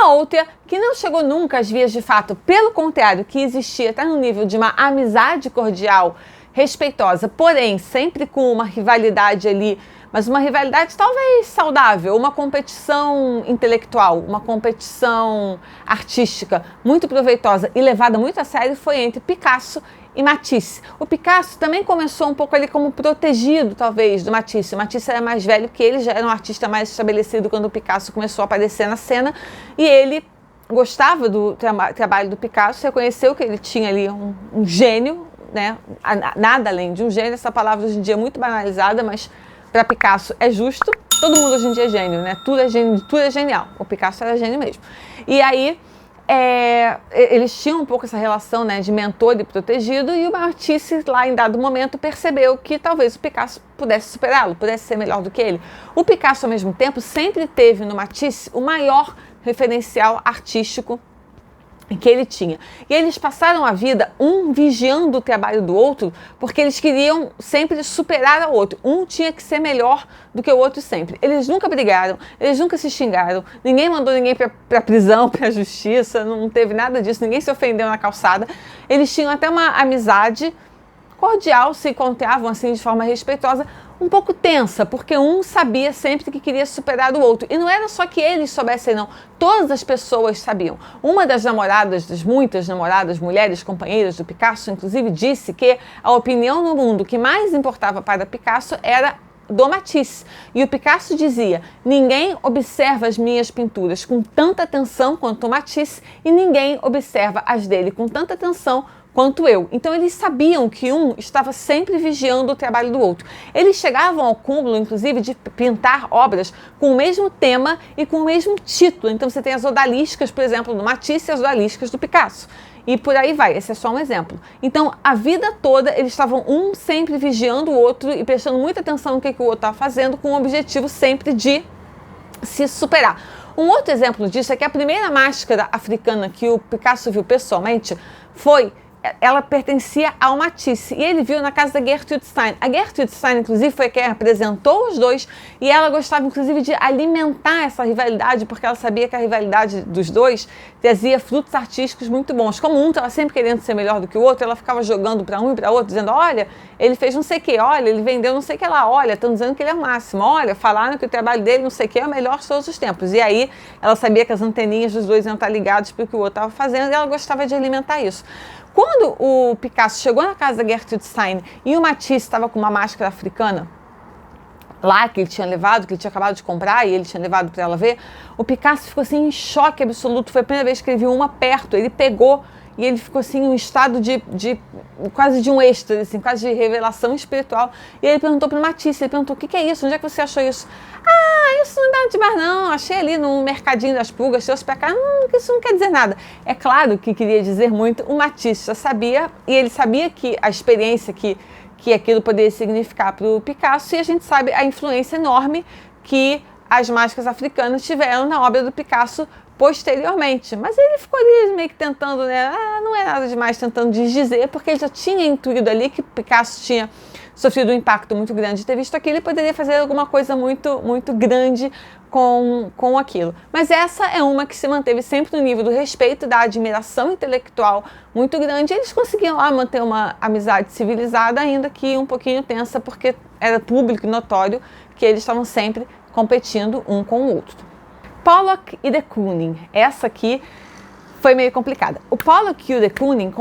Uma outra que não chegou nunca às vias de fato, pelo contrário, que existia até no nível de uma amizade cordial, respeitosa, porém sempre com uma rivalidade ali, mas uma rivalidade talvez saudável, uma competição intelectual, uma competição artística muito proveitosa e levada muito a sério, foi entre Picasso e Matisse. O Picasso também começou um pouco ali como protegido, talvez, do Matisse. O Matisse era mais velho que ele, já era um artista mais estabelecido quando o Picasso começou a aparecer na cena, e ele gostava do trabalho do Picasso, reconheceu que ele tinha ali um gênio, né? Nada além de um gênio. Essa palavra hoje em dia é muito banalizada, mas para Picasso é justo. Todo mundo hoje em dia é gênio, né? Tudo é gênio, tudo é genial. O Picasso era gênio mesmo. E aí eles tinham um pouco essa relação, né, de mentor e protegido, e o Matisse, lá em dado momento, percebeu que talvez o Picasso pudesse superá-lo, pudesse ser melhor do que ele. O Picasso, ao mesmo tempo, sempre teve no Matisse o maior referencial artístico que ele tinha. E eles passaram a vida um vigiando o trabalho do outro, porque eles queriam sempre superar o outro. Um tinha que ser melhor do que o outro sempre. Eles nunca brigaram, eles nunca se xingaram, ninguém mandou ninguém para prisão, para justiça, não teve nada disso, ninguém se ofendeu na calçada. Eles tinham até uma amizade cordial, se encontravam assim de forma respeitosa, um pouco tensa, porque um sabia sempre que queria superar o outro. E não era só que eles soubessem, não. Todas as pessoas sabiam. Uma das namoradas, das muitas namoradas, mulheres, companheiras do Picasso, inclusive, disse que a opinião no mundo que mais importava para Picasso era do Matisse. E o Picasso dizia: ninguém observa as minhas pinturas com tanta atenção quanto o Matisse, e ninguém observa as dele com tanta atenção quanto eu. Então eles sabiam que um estava sempre vigiando o trabalho do outro. Eles chegavam ao cúmulo, inclusive, de pintar obras com o mesmo tema e com o mesmo título. Então você tem as odaliscas, por exemplo, do Matisse e as odaliscas do Picasso. E por aí vai, esse é só um exemplo. Então, a vida toda, eles estavam um sempre vigiando o outro e prestando muita atenção no que o outro estava fazendo, com o objetivo sempre de se superar. Um outro exemplo disso é que a primeira máscara africana que o Picasso viu pessoalmente ela pertencia ao Matisse, e ele viu na casa da Gertrude Stein. A Gertrude Stein, inclusive, foi quem apresentou os dois, e ela gostava, inclusive, de alimentar essa rivalidade, porque ela sabia que a rivalidade dos dois trazia frutos artísticos muito bons. Como um estava sempre querendo ser melhor do que o outro, ela ficava jogando para um e para outro, dizendo: olha, ele fez não sei o que, olha, ele vendeu não sei o que lá, olha, estão dizendo que ele é o máximo, olha, falaram que o trabalho dele não sei o que é o melhor de todos os tempos. E aí ela sabia que as anteninhas dos dois iam estar ligadas para o que o outro estava fazendo, e ela gostava de alimentar isso. Quando o Picasso chegou na casa da Gertrude Stein e o Matisse estava com uma máscara africana lá, que ele tinha levado, que ele tinha acabado de comprar e ele tinha levado para ela ver, o Picasso ficou assim em choque absoluto. Foi a primeira vez que ele viu uma perto. Ele pegou e ele ficou assim em um estado de quase de um êxtase, assim, quase de revelação espiritual. E ele perguntou para o Matisse, ele perguntou: o que é isso? Onde é que você achou isso? Ah, isso não é nada demais não, achei ali no mercadinho das pulgas, trouxe para cá, isso não quer dizer nada. É claro que queria dizer muito, o Matisse já sabia, e ele sabia que a experiência que aquilo poderia significar para o Picasso, e a gente sabe a influência enorme que as máscaras africanas tiveram na obra do Picasso posteriormente. Mas ele ficou ali meio que tentando, né, não é nada demais, tentando desdizer, porque ele já tinha intuído ali que Picasso tinha sofrido um impacto muito grande de ter visto aquilo e poderia fazer alguma coisa muito, muito grande com aquilo. Mas essa é uma que se manteve sempre no nível do respeito, da admiração intelectual muito grande. Eles conseguiam lá manter uma amizade civilizada, ainda que um pouquinho tensa, porque era público e notório que eles estavam sempre competindo um com o outro. Pollock e de Kooning. Essa aqui foi meio complicada. O Pollock e o de Kooning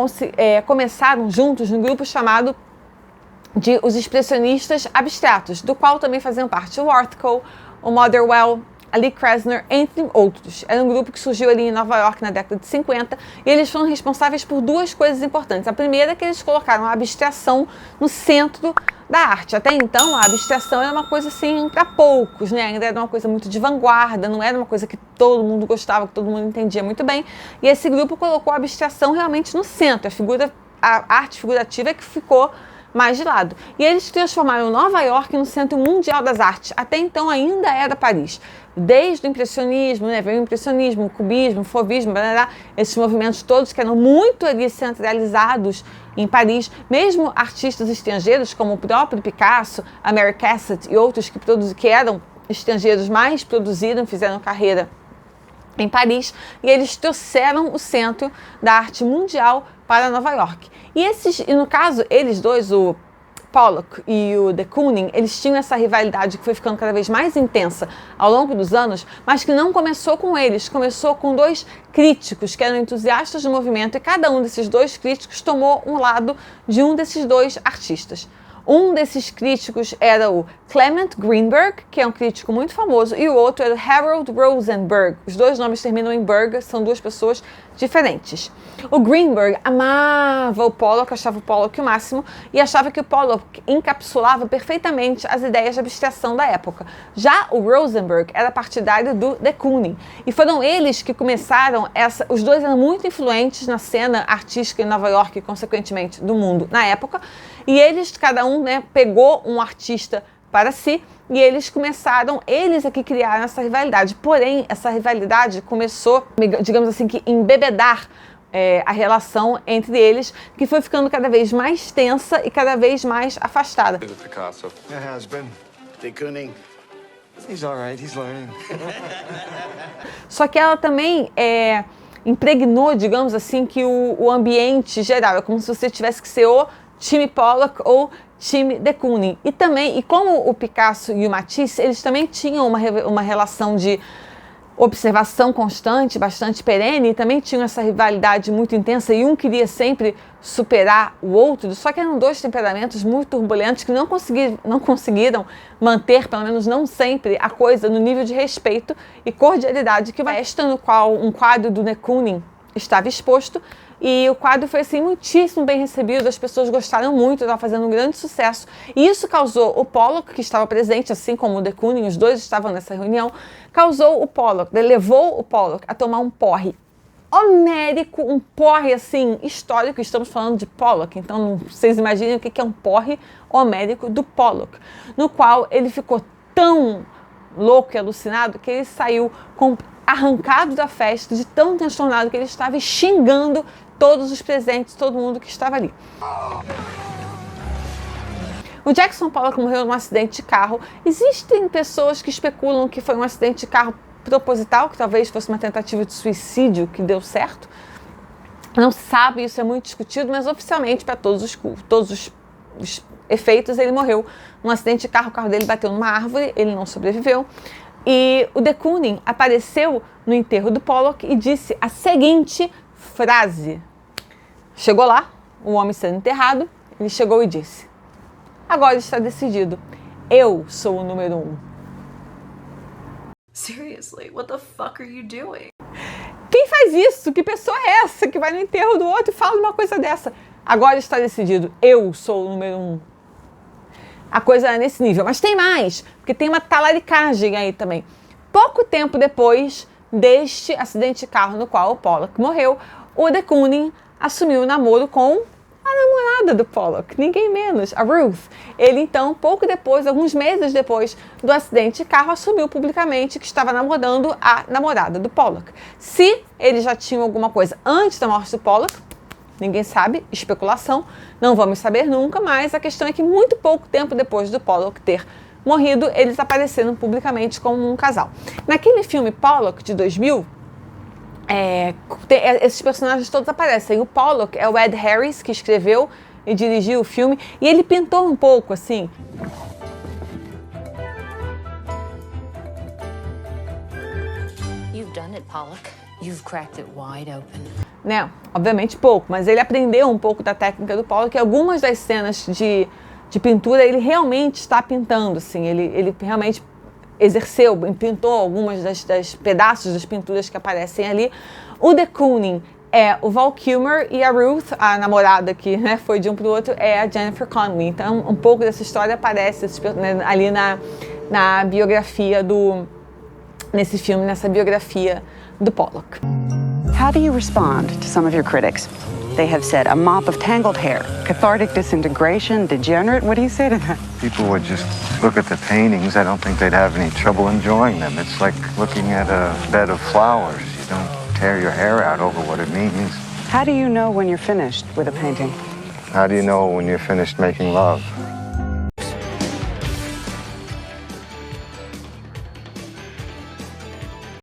começaram juntos num grupo chamado de os expressionistas abstratos, do qual também faziam parte o Rothko, o Motherwell, a Lee Krasner, entre outros. Era um grupo que surgiu ali em Nova York na década de 50, e eles foram responsáveis por duas coisas importantes. A primeira é que eles colocaram a abstração no centro da arte. Até então, a abstração era uma coisa assim para poucos, né? Ainda era uma coisa muito de vanguarda, não era uma coisa que todo mundo gostava, que todo mundo entendia muito bem. E esse grupo colocou a abstração realmente no centro. A arte figurativa é que ficou mais de lado. E eles transformaram Nova York no centro mundial das artes. Até então ainda era Paris. Desde o impressionismo, né, veio o impressionismo, o cubismo, o fauvismo, esses movimentos todos que eram muito ali centralizados em Paris. Mesmo artistas estrangeiros, como o próprio Picasso, a Mary Cassatt e outros que eram estrangeiros, mas produziram, fizeram carreira em Paris, e eles trouxeram o centro da arte mundial para Nova York. E no caso, eles dois, o Pollock e o de Kooning, eles tinham essa rivalidade que foi ficando cada vez mais intensa ao longo dos anos, mas que não começou com eles, começou com dois críticos que eram entusiastas do movimento, e cada um desses dois críticos tomou um lado de um desses dois artistas. Um desses críticos era o Clement Greenberg, que é um crítico muito famoso, e o outro era o Harold Rosenberg. Os dois nomes terminam em Berg, são duas pessoas diferentes. O Greenberg amava o Pollock, achava o Pollock o máximo, e achava que o Pollock encapsulava perfeitamente as ideias de abstração da época. Já o Rosenberg era partidário do de Kooning, e foram eles que começaram os dois eram muito influentes na cena artística em Nova York e, consequentemente, do mundo na época, e eles, cada um, pegou um artista para si, e eles aqui criaram essa rivalidade. Porém, essa rivalidade começou, digamos assim, que embebedar a relação entre eles, que foi ficando cada vez mais tensa e cada vez mais afastada. Picasso. It has been. De Kooning. He's all right, he's learning. Só que ela também impregnou, digamos assim, que o ambiente geral é como se você tivesse que ser o time Pollock ou time de Kooning. E como o Picasso e o Matisse, eles também tinham uma relação de observação constante, bastante perene, e também tinham essa rivalidade muito intensa, e um queria sempre superar o outro, só que eram dois temperamentos muito turbulentos que não conseguiram manter, pelo menos não sempre, a coisa no nível de respeito e cordialidade que uma festa no qual um quadro do de Kooning estava exposto. E o quadro foi assim muitíssimo bem recebido, as pessoas gostaram muito, estava fazendo um grande sucesso. E isso causou o Pollock, que estava presente, assim como o de Kooning, os dois estavam nessa reunião, levou o Pollock a tomar um porre homérico, um porre assim histórico. Estamos falando de Pollock, então vocês imaginem o que é um porre homérico do Pollock, no qual ele ficou tão louco e alucinado que ele saiu arrancado da festa, de tão transtornado que ele estava, xingando todos os presentes, todo mundo que estava ali. O Jackson Pollock morreu num acidente de carro. Existem pessoas que especulam que foi um acidente de carro proposital, que talvez fosse uma tentativa de suicídio que deu certo. Não se sabe, isso é muito discutido, mas oficialmente, para todos os efeitos, ele morreu num acidente de carro. O carro dele bateu numa árvore, ele não sobreviveu. E o de Kooning apareceu no enterro do Pollock e disse a seguinte frase. Chegou lá, o homem sendo enterrado, ele chegou e disse: agora está decidido, eu sou o número 1. Seriously, what the fuck are you doing? Quem faz isso? Que pessoa é essa que vai no enterro do outro e fala uma coisa dessa? Agora está decidido, eu sou o número 1. A coisa é nesse nível, mas tem mais, porque tem uma talaricagem aí também. Pouco tempo depois deste acidente de carro no qual o Pollock morreu, o de Kooning assumiu o namoro com a namorada do Pollock, ninguém menos, a Ruth. Ele então, pouco depois, alguns meses depois do acidente de carro, assumiu publicamente que estava namorando a namorada do Pollock. Se ele já tinha alguma coisa antes da morte do Pollock, ninguém sabe, especulação, não vamos saber nunca, mas a questão é que muito pouco tempo depois do Pollock ter morrido, eles apareceram publicamente como um casal. Naquele filme Pollock, de 2000, esses personagens todos aparecem. O Pollock é o Ed Harris, que escreveu e dirigiu o filme, e ele pintou um pouco assim. You've done it, Pollock. You've cracked it wide open. Né? Obviamente pouco, mas ele aprendeu um pouco da técnica do Pollock, e algumas das cenas de pintura ele realmente está pintando, assim, ele realmente exerceu, pintou algumas das pedaços das pinturas que aparecem ali. O de Kooning é o Val Kilmer, e a Ruth, a namorada que foi de um para o outro, é a Jennifer Connelly. Então, um pouco dessa história aparece ali na biografia nesse filme, nessa biografia do Pollock. How do you respond to some of your critics? They have said a mop of tangled hair, cathartic disintegration, degenerate. What do you say to that? People would just look at the paintings. I don't think they'd have any trouble enjoying them. It's like looking at a bed of flowers. You don't tear your hair out over what it means. How do you know when you're finished with a painting? How do you know when you're finished making love?